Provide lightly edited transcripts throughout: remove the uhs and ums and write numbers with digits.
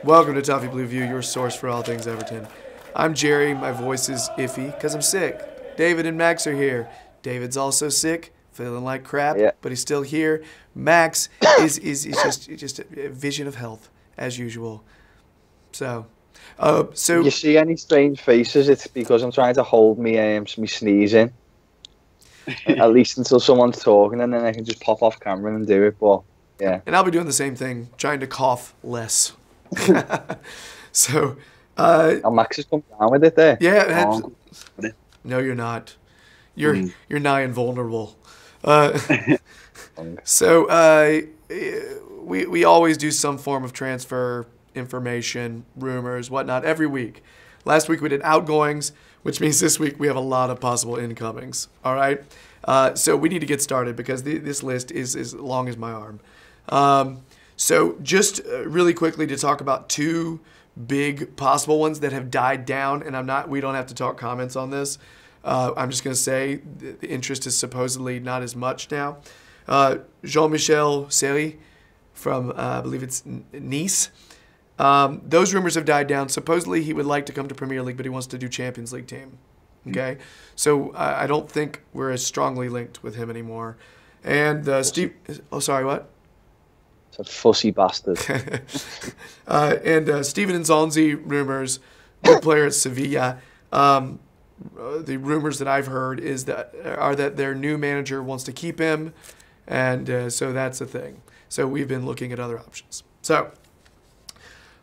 Welcome to Toffee Blue View, your source for all things Everton. I'm Gerry. My voice is iffy because I'm sick. David and Max are here. David's also sick, feeling like crap, Yeah. but he's still here. Max is just a vision of health as usual. So, If you see any strange faces, it's because I'm trying to hold me sneezing. At least until someone's talking, and then I can just pop off camera and do it. But yeah, and I'll be doing the same thing, trying to cough less. So, and Max has come down with it there. yeah. Oh, No, you're not. You're nigh invulnerable. Uh, so we always do some form of transfer information, rumors, whatnot every week. Last week we did outgoings, which means this week we have a lot of possible incomings. All right. So we need to get started because this list is as long as my arm. So just really quickly to talk about two big possible ones that have died down, and we don't have to talk comments on this. I'm just going to say the interest is supposedly not as much now. Jean-Michel Seri from, I believe it's Nice. Those rumors have died down. Supposedly he would like to come to Premier League, but he wants to do Champions League team. Okay? So I don't think we're as strongly linked with him anymore. And Steve... Oh, sorry, what? It's a fussy bastard. And Steven Nzonzi rumors, good player at Sevilla. The rumors that I've heard are that their new manager wants to keep him, and so that's a thing. So we've been looking at other options. So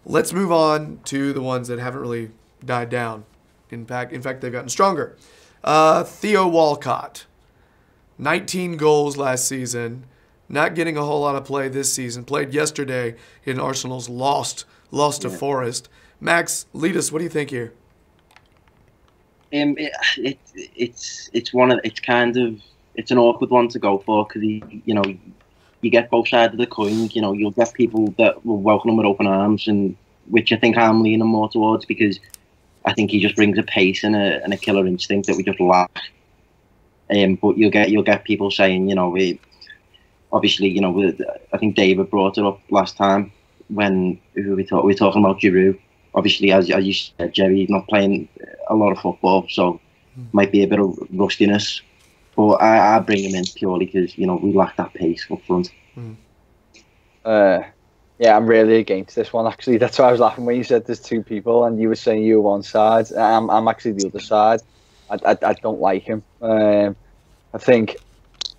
let's move on to the ones that haven't really died down. In fact, they've gotten stronger. Theo Walcott, 19 goals last season. Not getting a whole lot of play this season. Played yesterday in Arsenal's lost to Forest. Max, lead us. What do you think here? It's an awkward one to go for because you get both sides of the coin. You'll get people that will welcome him with open arms, and which I think I'm leaning more towards because I think he just brings a pace and a killer instinct that we just lack. But you'll get people saying, obviously, I think David brought it up last time when we were talking about Giroud. Obviously, as you said, Gerry not playing a lot of football, so might be a bit of rustiness. But I bring him in purely because we lack that pace up front. Yeah, I'm really against this one. Actually, that's why I was laughing when you said there's two people, and you were saying you were one side. I'm actually the other side. I don't like him. I think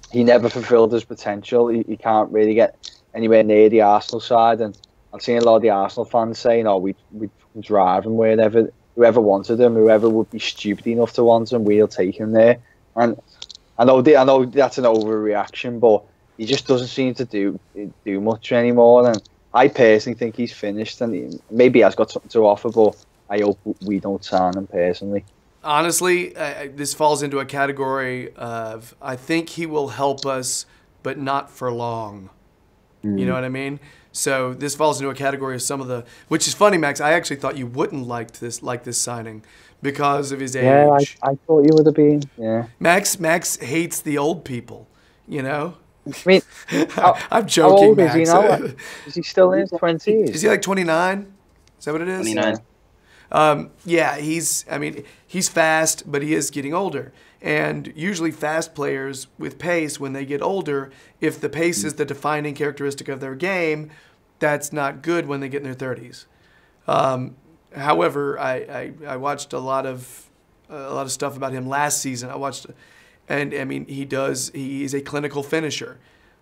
he never fulfilled his potential. He can't really get anywhere near the Arsenal side, and I've seen a lot of the Arsenal fans saying, "Oh, we'd drive him wherever, whoever wanted him, whoever would be stupid enough to want him, we'll take him there." And I know that's an overreaction, but he just doesn't seem to do much anymore. And I personally think he's finished, and maybe he has got something to offer, but I hope we don't sign him personally. Honestly, this falls into a category of I think he will help us, but not for long. You know what I mean? So this falls into a category of some of the, which is funny, Max. I actually thought you wouldn't like this signing because of his age. Yeah, I thought you would have been. Yeah, Max hates the old people. I mean, I'm joking, how old Max. is he now? Is he still in his 20s? Is he like 29? Is that what it is? 29. Yeah, he's fast, but he is getting older. And usually fast players with pace, when they get older, if the pace is the defining characteristic of their game, that's not good when they get in their 30s. However, I watched a lot of stuff about him last season. He's a clinical finisher.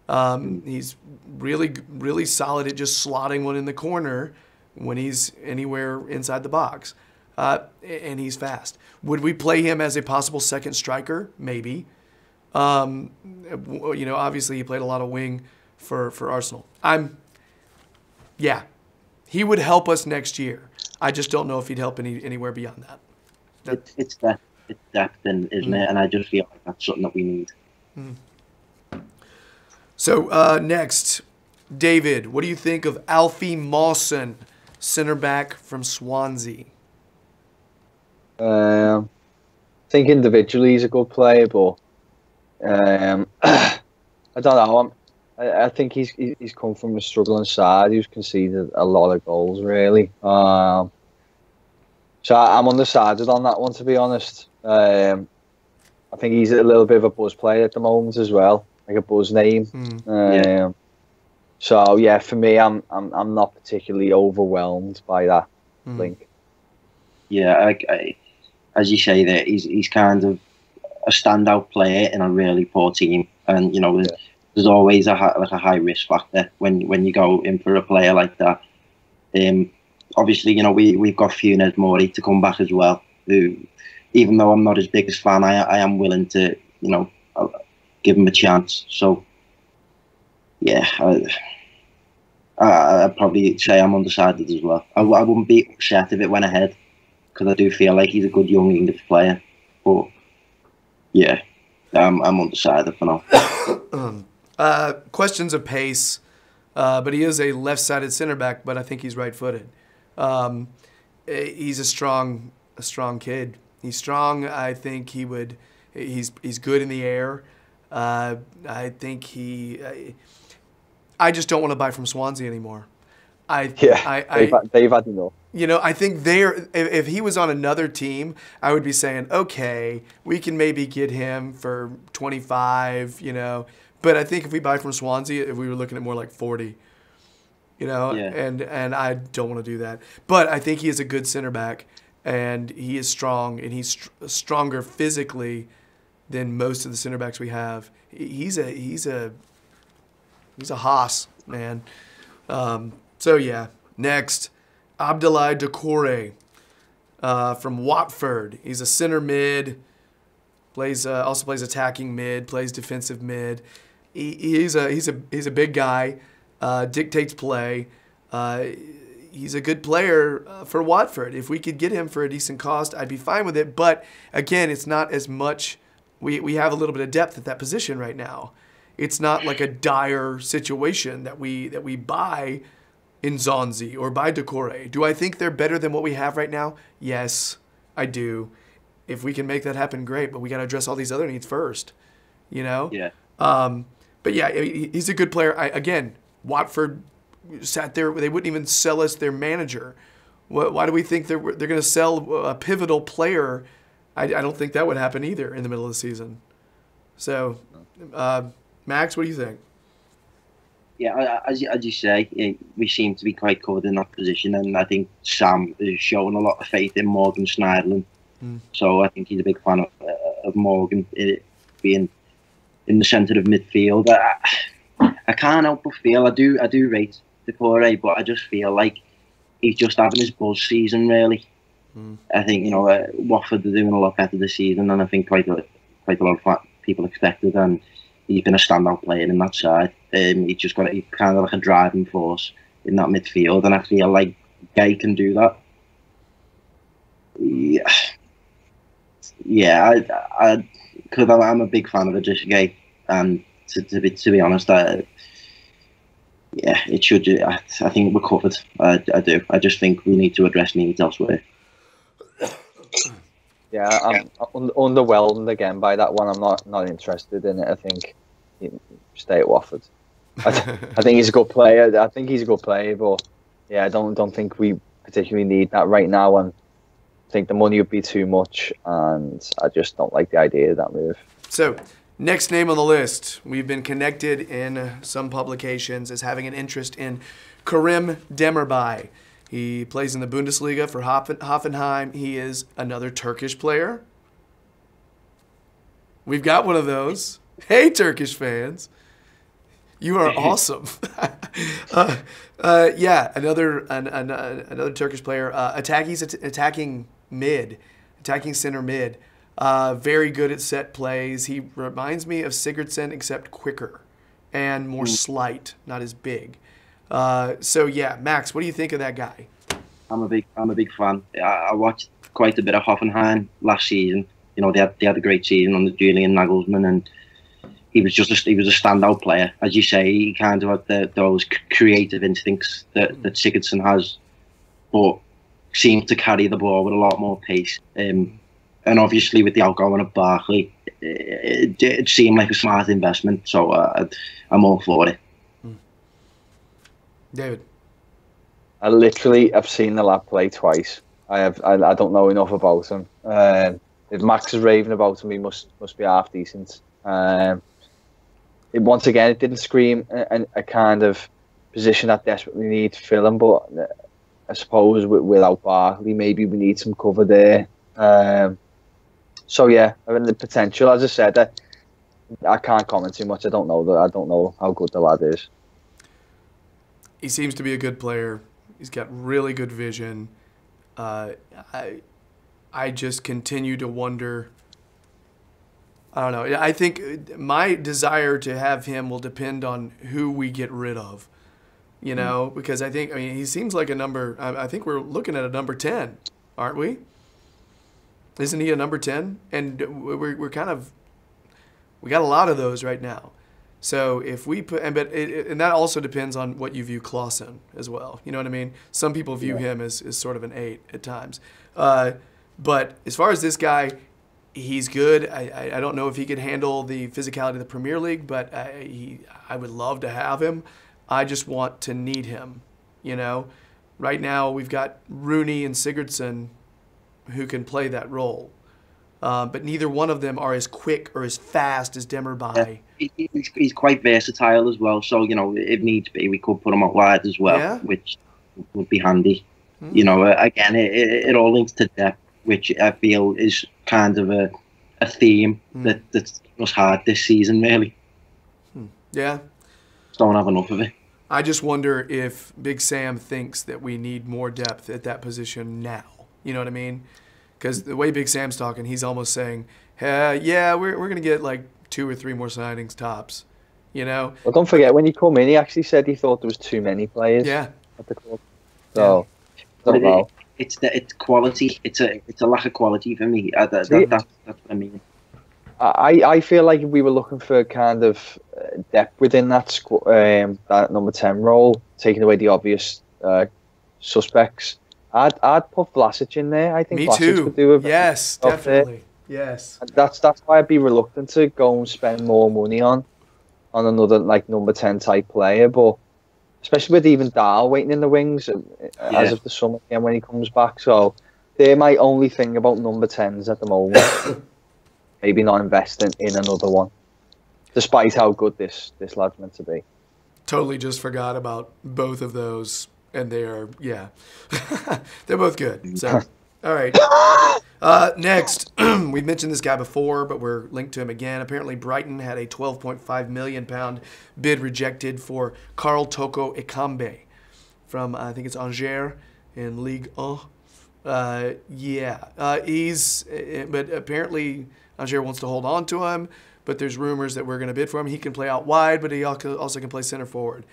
He's really solid at just slotting one in the corner when he's anywhere inside the box. And he's fast. Would we play him as a possible second striker? Maybe. Obviously he played a lot of wing for Arsenal. Yeah, he would help us next year. I just don't know if he'd help anywhere beyond that. It's depth, isn't it? And I just feel like that's something that we need. So next, David, what do you think of Alfie Mawson, center back from Swansea? I think individually he's a good player, but I don't know. I think he's come from a struggling side. He's conceded a lot of goals, really. So I'm undecided on that one, to be honest. I think he's a little bit of a buzz player at the moment as well, like a buzz name. So yeah, for me, I'm not particularly overwhelmed by that link. Yeah, as you say, that he's kind of a standout player in a really poor team, and there's always a high risk factor when you go in for a player like that. Obviously, we've got Funes Mori to come back as well. Who, even though I'm not his biggest fan, I am willing to give him a chance. So yeah, I'd probably say I'm undecided as well. I wouldn't be upset if it went ahead, because I do feel like he's a good young English player. But yeah, I'm undecided for now. Questions of pace, but he is a left-sided center back, but I think he's right-footed. He's a strong kid. He's strong. I think he's good in the air. I think I just don't want to buy from Swansea anymore. They've had enough. I think if he was on another team, I would be saying, okay, we can maybe get him for 25, But I think if we buy from Swansea, if we were looking at more like 40, and I don't want to do that. But I think he is a good center back, and he is strong, and he's stronger physically than most of the center backs we have. He's a hoss, man. So yeah, next, Abdoulaye Doucouré from Watford. He's a center mid, also plays attacking mid, plays defensive mid. He's a big guy, dictates play. He's a good player for Watford. If we could get him for a decent cost, I'd be fine with it. But again, it's not as much. We have a little bit of depth at that position right now. It's not like a dire situation that we buy Nzonzi or buy Doucouré. Do I think they're better than what we have right now? Yes, I do. If we can make that happen, great. But we got to address all these other needs first. Yeah. But yeah, he's a good player. Again, Watford sat there. They wouldn't even sell us their manager. Why do we think they're going to sell a pivotal player? I don't think that would happen either in the middle of the season. So, Max, what do you think? Yeah, as you say, we seem to be quite covered in that position, and I think Sam is showing a lot of faith in Morgan Schneiderlin. So I think he's a big fan of Morgan being in the centre of midfield. I can't help but feel I do rate Doucouré, but I just feel like he's just having his buzz season, really. I think Watford are doing a lot better this season than I think quite a lot of people expected, and he's been a standout player in that side. He's kind of like a driving force in that midfield, and I feel like Gay can do that. Yeah, because I'm a big fan of Idrissa Gay, and to be honest, it should. I think we're covered. I do. I just think we need to address needs elsewhere. Yeah, I'm underwhelmed again by that one. I'm not interested in it. I think stay at Watford. I think he's a good player. But yeah, I don't think we particularly need that right now. And I think the money would be too much, and I just don't like the idea of that move. So, next name on the list, we've been connected in some publications as having an interest in Karim Demirbay. He plays in the Bundesliga for Hoffenheim. He is another Turkish player. We've got one of those. Hey, Turkish fans. You are awesome. Yeah, another Turkish player. Attacking center mid. Very good at set plays. He reminds me of Sigurdsson, except quicker and more slight, not as big. So yeah, Max, what do you think of that guy? I'm a big fan. I watched quite a bit of Hoffenheim last season. They had a great season under Julian Nagelsmann, and he was a standout player. As you say, he kind of had those creative instincts that Sigurdsson has, but seemed to carry the ball with a lot more pace. And obviously with the outgoing of Barkley, it seemed like a smart investment. So I'm all for it. David. I've seen the lad play twice. I don't know enough about him. If Max is raving about him, he must be half decent. Once again, it didn't scream a kind of position that desperately need to fill him, but I suppose without Barkley, maybe we need some cover there. So yeah, I mean, the potential, as I said, I can't comment too much. I don't know how good the lad is. He seems to be a good player. He's got really good vision. I just continue to wonder. I don't know. I think my desire to have him will depend on who we get rid of. You know, because I mean, he seems like a number. I think we're looking at a number 10, aren't we? Isn't he a number 10? And we're kind of, we got a lot of those right now. So if we put, and that also depends on what you view Clausen as well. You know what I mean? Some people view him as sort of an 8 at times. But as far as this guy, he's good. I don't know if he could handle the physicality of the Premier League, but I would love to have him. I just want to need him. You know, right now we've got Rooney and Sigurdsson who can play that role. But neither one of them are as quick or as fast as Demirbay. Yeah, he's quite versatile as well. So, you know, if needs be, we could put him out wide as well, which would be handy. You know, again, it all links to depth, which I feel is kind of a theme that's just hard this season, really. Yeah. Just don't have enough of it. I just wonder if Big Sam thinks that we need more depth at that position now. You know what I mean? Because the way Big Sam's talking, he's almost saying, yeah, we're going to get like 2 or 3 more signings tops, you know? Well, don't forget, when he come in, he actually said he thought there was too many players at the club. So, don't know. It's quality. It's a lack of quality for me. That's what I mean. I feel like if we were looking for kind of depth within that that number 10 role, taking away the obvious suspects, I'd put Vlasic in there. I think Me Vlasic too. could do a yes, definitely. Yes. That's why I'd be reluctant to go and spend more money on another like number 10 type player, but especially with even Dahl waiting in the wings as of the summer again when he comes back. So they're my only thing about number 10s at the moment. Maybe not investing in another one, despite how good this lad's meant to be. Totally just forgot about both of those. And they are, they're both good. So, all right. Next, we've mentioned this guy before, but we're linked to him again. Apparently, Brighton had a £12.5 million bid rejected for Karl Toko Ekambi from, I think it's Angers in Ligue 1. But apparently Angers wants to hold on to him, but there's rumors that we're going to bid for him. He can play out wide, but he also can play center forward.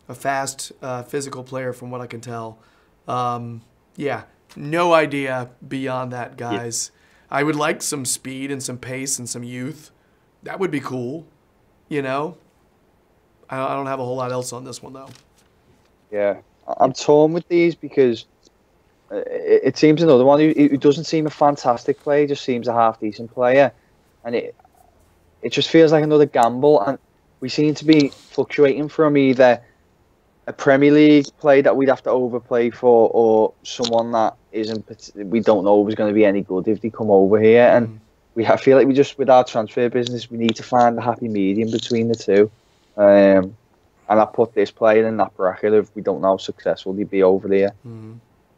A fast, physical player from what I can tell. No idea beyond that, guys. I would like some speed and some pace and some youth. That would be cool, you know? I don't have a whole lot else on this one, though. Yeah, I'm torn with these because it seems another one who doesn't seem a fantastic player, just seems a half-decent player. And it just feels like another gamble. And we seem to be fluctuating from either a Premier League play that we'd have to overplay for, or someone that we don't know was going to be any good if they come over here. And I feel like with our transfer business, we need to find a happy medium between the two. And I put this player in that bracket if we don't know how successful he'd be over there.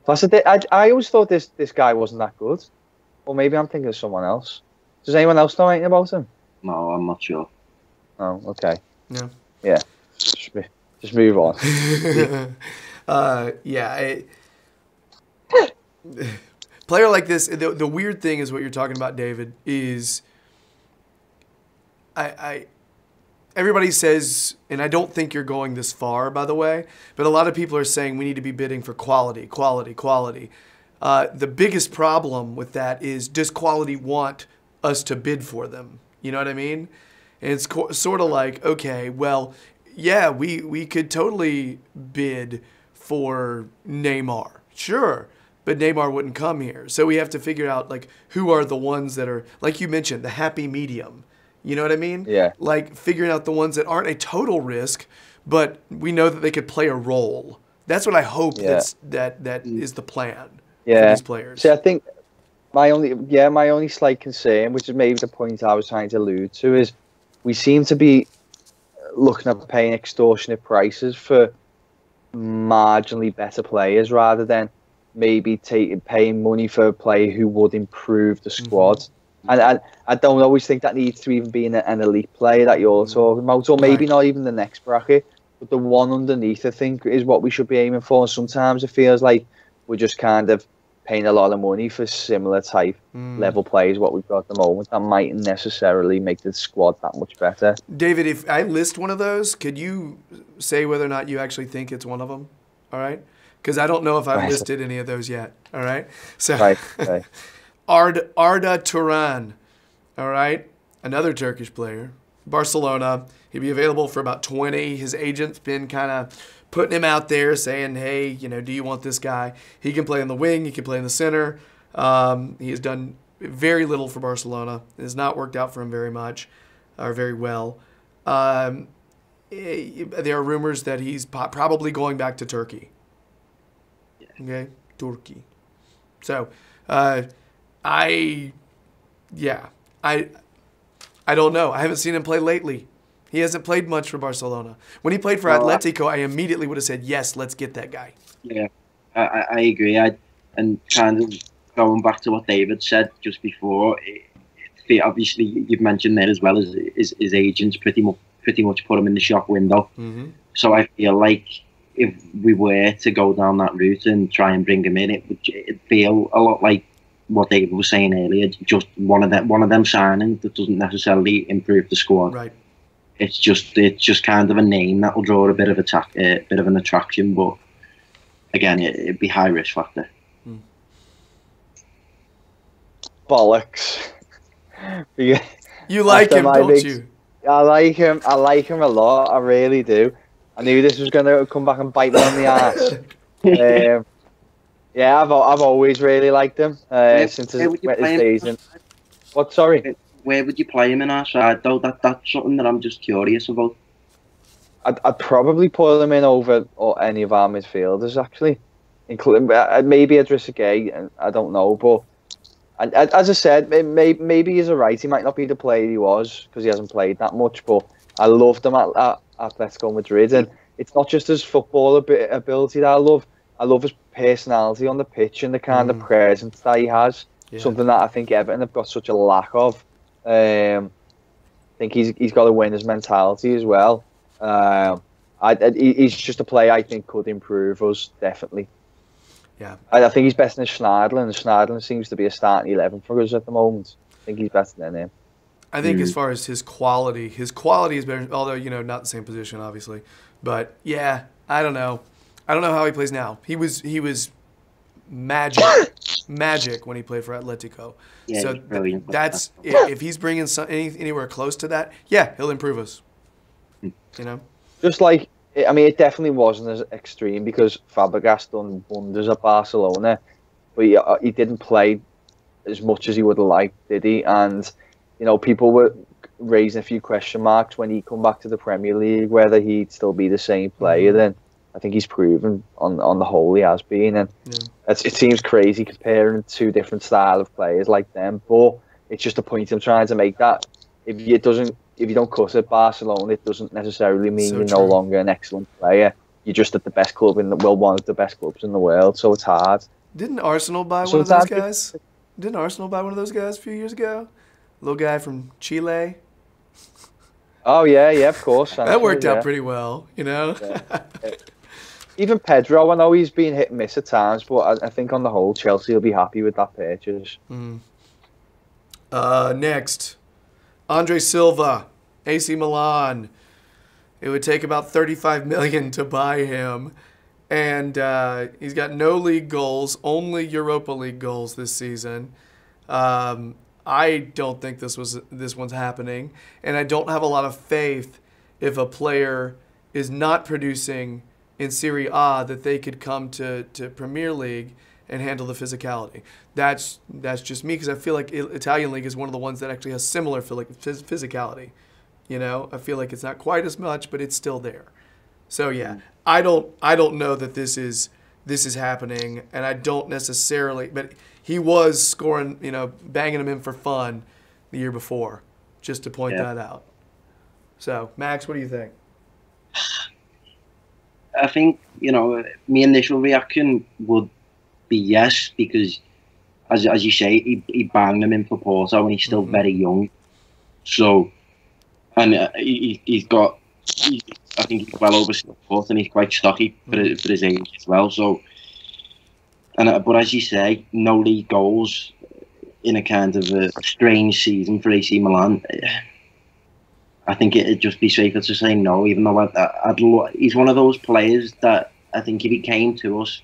Plus, I always thought this guy wasn't that good. Or maybe I'm thinking of someone else. Does anyone else know anything about him? No, I'm not sure. Oh, okay. Yeah. Just move on. Player like this, the weird thing is what you're talking about, David, is everybody says, and I don't think you're going this far, by the way, but a lot of people are saying we need to be bidding for quality. The biggest problem with that is, does quality want us to bid for them? You know what I mean? And it's sort of like, okay, well, yeah, we could totally bid for Neymar. Sure. But Neymar wouldn't come here. So we have to figure out, like, who are the ones that are, like you mentioned, the happy medium. You know what I mean? Yeah. Like, figuring out the ones that aren't a total risk, but we know that they could play a role. That's what I hope that is the plan for these players. See, I think my only slight concern, which is maybe the point I was trying to allude to, is we seem to be looking at paying extortionate prices for marginally better players rather than maybe paying money for a player who would improve the squad. And I don't always think that needs to even be an elite player that you're talking about, or maybe not even the next bracket, but the one underneath, I think, is what we should be aiming for. And sometimes it feels like we're just kind of paying a lot of money for similar type level players, what we've got at the moment. That mightn't necessarily make the squad that much better. David, if I list one of those, could you say whether or not you actually think it's one of them? All right? Because I don't know if I've listed any of those yet. All right? So, right. Arda Turan, all right? Another Turkish player. Barcelona. He'd be available for about 20. His agent's been kind of putting him out there saying, hey, do you want this guy? He can play on the wing. He can play in the center. He has done very little for Barcelona. It has not worked out for him very much or very well. There are rumors that he's probably going back to Turkey. Okay? Turkey. So, I don't know. I haven't seen him play lately. He hasn't played much for Barcelona. When he played for Atletico, I immediately would have said, yes, let's get that guy. Yeah, I agree. And kind of going back to what David said just before, obviously you've mentioned there as well as his agents pretty much put him in the shop window. So I feel like if we were to go down that route and try and bring him in, it'd feel a lot like what David was saying earlier, just one of them signings that doesn't necessarily improve the squad. Right. It's just kind of a name that will draw a bit of an attraction, but again, it'd be high risk factor. Bollocks. You like him, don't you? I like him. I like him a lot. I really do. I knew this was going to come back and bite me on the ass. Yeah, I've always really liked him since his days. What? Sorry. Where would you play him in our side, though? That's something that I'm just curious about. I'd probably put him in over any of our midfielders, actually, including maybe Idrissa Gueye. I don't know, but as I said, maybe he's right. He might not be the player he was because he hasn't played that much. But I loved him at Atletico Madrid, and it's not just his football ability that I love his personality on the pitch and the kind of presence that he has. Yeah. Something that I think Everton have got such a lack of. I think he's got a winner's mentality as well. He's just a player I think could improve us, definitely. Yeah, I think he's better than Schneiderlin, and Schneiderlin seems to be a starting 11 for us at the moment. I think he's better than him. I think as far as his quality is better, although, not the same position, obviously. But, yeah, I don't know. I don't know how he plays now. He was magic when he played for Atletico. Yeah, so brilliant. That's if he's bringing anywhere close to that, yeah, he'll improve us. Just like, I mean, it definitely wasn't as extreme because Fabregas done wonders at Barcelona, but he didn't play as much as he would have liked, did he? And people were raising a few question marks when he come back to the Premier League whether he'd still be the same player. Then I think he's proven on the whole he has been, and it seems crazy comparing two different style of players like them, but it's just a point I'm trying to make that if you don't cut at Barcelona, it doesn't necessarily mean you're no longer an excellent player. You're just at the best club one of the best clubs in the world, so it's hard. Didn't Arsenal buy one of those guys? Didn't Arsenal buy one of those guys a few years ago? Little guy from Chile. Oh yeah, of course. That worked out pretty well, Yeah. Even Pedro, I know he's been hit and miss at times, but I think on the whole, Chelsea will be happy with that purchase. Next, Andre Silva, AC Milan. It would take about $35 million to buy him, and he's got no league goals, only Europa League goals this season. I don't think this one's happening, and I don't have a lot of faith if a player is not producing in Serie A that they could come to Premier League and handle the physicality. That's just me, because I feel like Italian League is one of the ones that actually has similar physicality. I feel like it's not quite as much, but it's still there. So yeah, I don't know that this is happening, and I don't necessarily. But he was scoring, banging him in for fun the year before, just to point that out. So Max, what do you think? I think my initial reaction would be yes, because as you say, he banged him in for Porto, and he's still very young. So, and he's got. I think he's well over 6 foot, and he's quite stocky for his age as well. So, but as you say, no league goals in a kind of a strange season for AC Milan. I think it'd just be safer to say no, even though he's one of those players that I think if he came to us,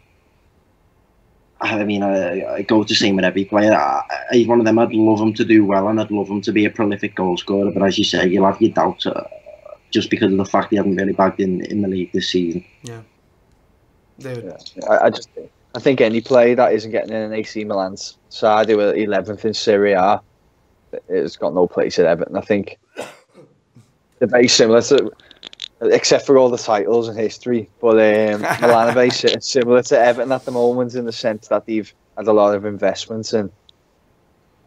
I mean, I go to same with every player. He's one of them. I'd love him to do well, and I'd love him to be a prolific goal scorer. But as you say, you'll have your doubts just because of the fact he hasn't really bagged in the league this season. Yeah. David. I think any player that isn't getting in an AC Milan's side, who were 11th in Serie A, has got no place at Everton. I think they're very similar to, except for all the titles and history, but Milan are very similar to Everton at the moment in the sense that they've had a lot of investments and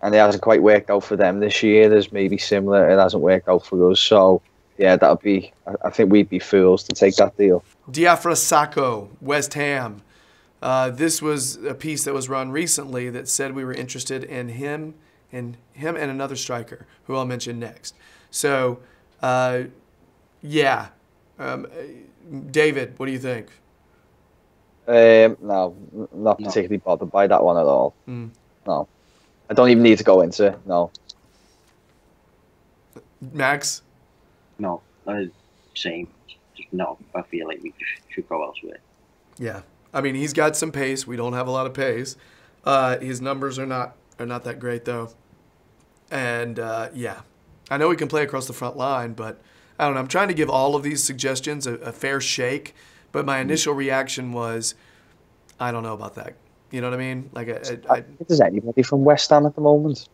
it hasn't quite worked out for them this year. There's maybe similar, it hasn't worked out for us. So yeah, I think we'd be fools to take that deal. Diafra Sakho, West Ham. This was a piece that was run recently that said we were interested in him and another striker who I'll mention next. So, yeah. David, what do you think? No, not particularly bothered by that one at all. No. I don't even need to go into it. No. Max? No. Same. Just no. I feel like we should go elsewhere. Yeah. I mean, he's got some pace. We don't have a lot of pace. His numbers are not that great, though. And, yeah. I know he can play across the front line, but I don't know. I'm trying to give all of these suggestions a fair shake, but my initial reaction was, I don't know about that. You know what I mean? Like, is anybody from West Ham at the moment?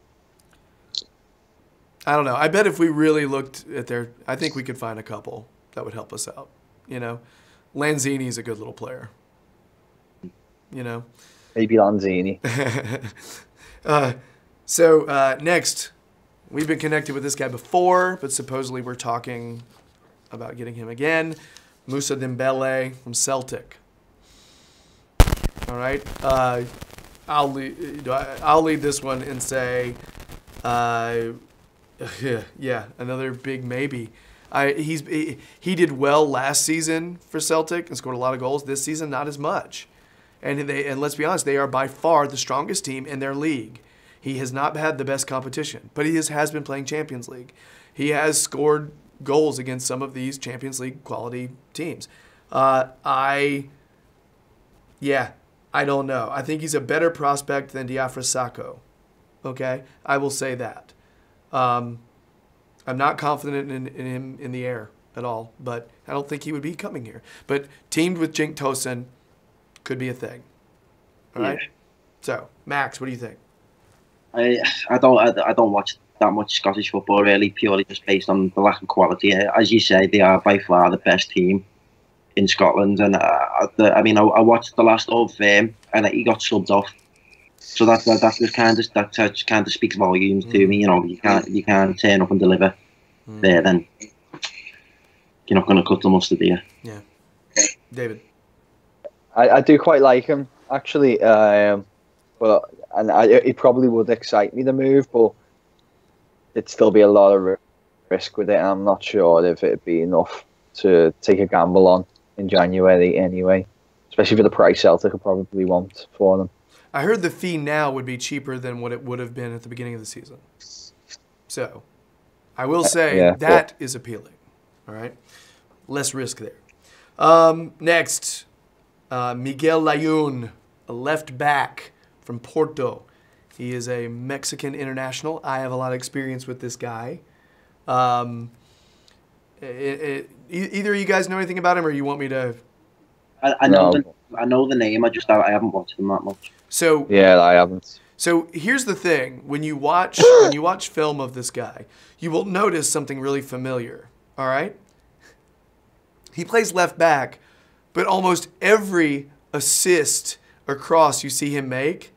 I don't know. I bet if we really looked at I think we could find a couple that would help us out. Lanzini's a good little player. Maybe Lanzini. So next, we've been connected with this guy before, but supposedly we're talking about getting him again. Moussa Dembele from Celtic. All right. I'll lead this one and say, yeah, another big maybe. He did well last season for Celtic and scored a lot of goals. This season, not as much. And let's be honest, they are by far the strongest team in their league. He has not had the best competition, but he has been playing Champions League. He has scored goals against some of these Champions League quality teams. I don't know. I think he's a better prospect than Diafra Sakho. Okay? I will say that. I'm not confident in him in the air at all, but I don't think he would be coming here. But teamed with Cenk Tosun could be a thing. All right? Yeah. So, Max, what do you think? I don't watch that much Scottish football really, purely just based on the lack of quality. As you say, they are by far the best team in Scotland, and I watched the last Old Firm, and he got subbed off. So that just kind of speaks volumes to me. You can't turn up and deliver there. Then you're not going to cut the mustard here. Yeah, David. I do quite like him actually, it probably would excite me to move, but it'd still be a lot of risk with it. And I'm not sure if it'd be enough to take a gamble on in January anyway, especially for the price Celtic will probably want for them. I heard the fee now would be cheaper than what it would have been at the beginning of the season. So, I will say that is appealing. All right? Less risk there. Next, Miguel Layún, a left back from Porto. He is a Mexican international. I have a lot of experience with this guy. Either of you guys know anything about him, or you want me to? I know the name. I haven't watched him that much. So yeah, I haven't. So here's the thing: when you watch film of this guy, you will notice something really familiar. All right. He plays left back, but almost every assist or cross you see him make,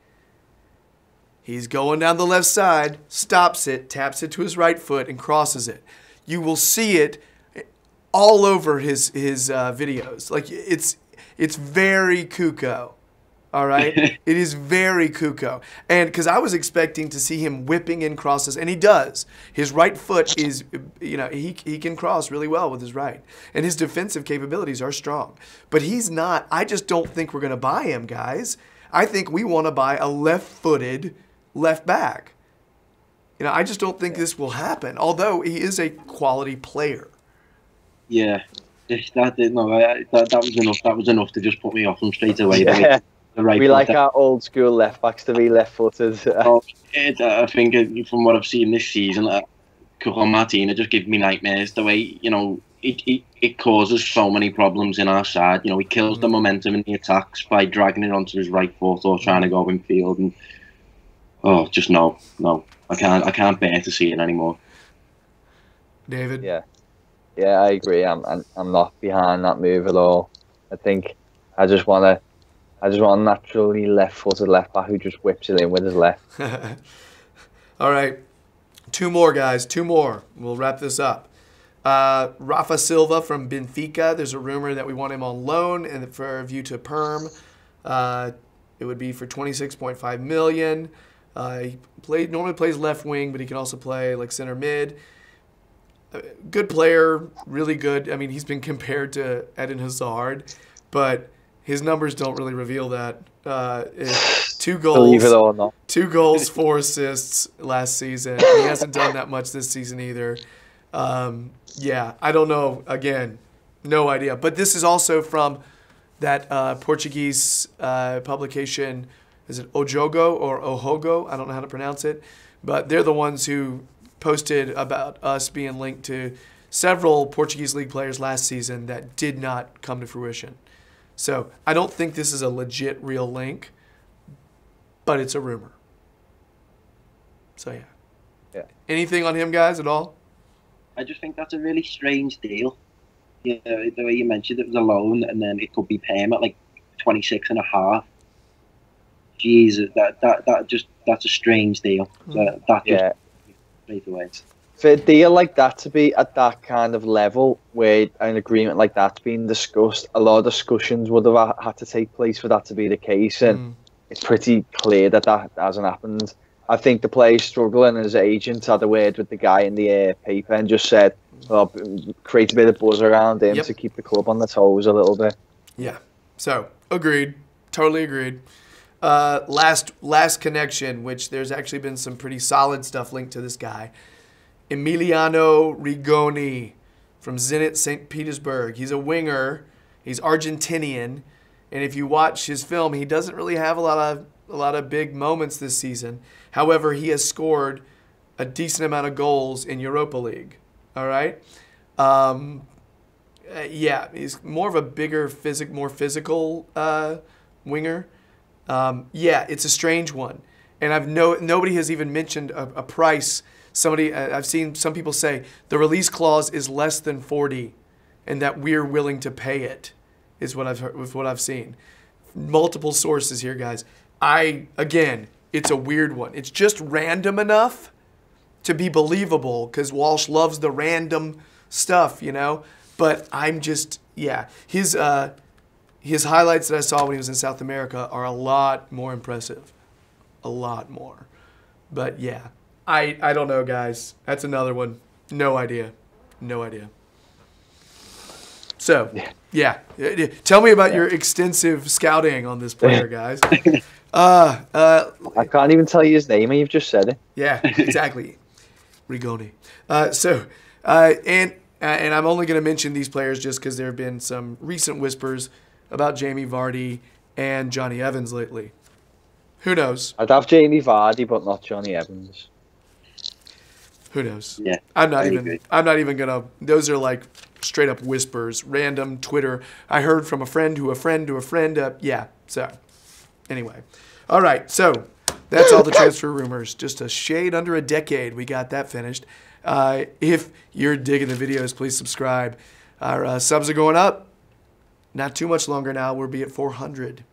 he's going down the left side, stops it, taps it to his right foot, and crosses it. You will see it all over his videos. Like, it's very Kuko. All right? It is very Kuko. And because I was expecting to see him whipping in crosses, and he does. His right foot is, he can cross really well with his right. And his defensive capabilities are strong. But he's not. I just don't think we're going to buy him, guys. I think we want to buy a left-footed left back. I just don't think this will happen, although he is a quality player. Yeah. That was enough. That was enough to just put me off him straight away. Yeah. We like our old school left backs to be left footed. I think from what I've seen this season, Martina just gives me nightmares. The way it causes so many problems in our side. He kills the momentum in the attacks by dragging it onto his right foot or trying to go in field. And just no, I can't bear to see it anymore. David. Yeah, I agree. I'm not behind that move at all. I think I just want a naturally left-footed left back who just whips it in with his left. All right. 2 more, guys. 2 more. We'll wrap this up. Rafa Silva from Benfica. There's a rumor that we want him on loan and for a view to Perm. It would be for $26.5 million. He normally plays left wing, but he can also play like center mid. Good player, really good. I mean, he's been compared to Eden Hazard, but his numbers don't really reveal that. 2 goals, believe it or not. 2 goals, 4 assists last season. He hasn't done that much this season either. I don't know. Again, no idea. But this is also from that Portuguese publication. Is it Ojogo or Ohogo? I don't know how to pronounce it. But they're the ones who posted about us being linked to several Portuguese league players last season that did not come to fruition. So I don't think this is a legit real link, but it's a rumor. So yeah. Anything on him, guys, at all? I just think that's a really strange deal. The way you mentioned it was a loan, and then it could be paying at like 26.5. Jesus, that's a strange deal. Straight away. For a deal like that to be at that kind of level, where an agreement like that's being discussed, a lot of discussions would have had to take place for that to be the case, and it's pretty clear that hasn't happened. I think the player's struggling, and his agent had a word with the guy in the paper and just said, create a bit of buzz around him to keep the club on their toes a little bit. Yeah, so agreed, totally agreed. Last connection, which there's actually been some pretty solid stuff linked to this guy. Emiliano Rigoni from Zenit St. Petersburg. He's a winger. He's Argentinian, and if you watch his film, he doesn't really have a lot of big moments this season. However, he has scored a decent amount of goals in Europa League. All right. He's more of a bigger, more physical winger. It's a strange one, and nobody has even mentioned a price. I've seen some people say the release clause is less than 40, and that we're willing to pay it. Is what I've heard, with what I've seen. Multiple sources here, guys. It's a weird one. It's just random enough to be believable because Walsh loves the random stuff, But I'm just his highlights that I saw when he was in South America are a lot more impressive, a lot more. But I don't know, guys. That's another one. No idea. So, tell me about your extensive scouting on this player, guys. I can't even tell you his name, and you've just said it. Yeah, exactly. Rigoni. And I'm only going to mention these players just because there have been some recent whispers about Jamie Vardy and Johnny Evans lately. Who knows? I'd have Jamie Vardy, but not Johnny Evans. Who knows? Yeah, I'm not even gonna. Those are like straight up whispers, random Twitter. I heard from a friend to a friend to a friend. So anyway, all right. So that's all the transfer rumors. Just a shade under a decade. We got that finished. If you're digging the videos, please subscribe. Our subs are going up. Not too much longer now. We'll be at 400.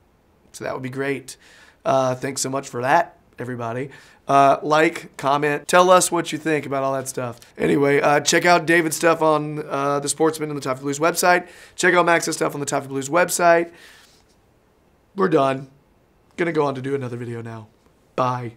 So that would be great. Thanks so much for that, everybody. Like, comment, tell us what you think about all that stuff. Anyway, check out David's stuff on the Sportsman and the Toffee Blues website. Check out Max's stuff on the Toffee Blues website. We're done. Gonna go on to do another video now. Bye.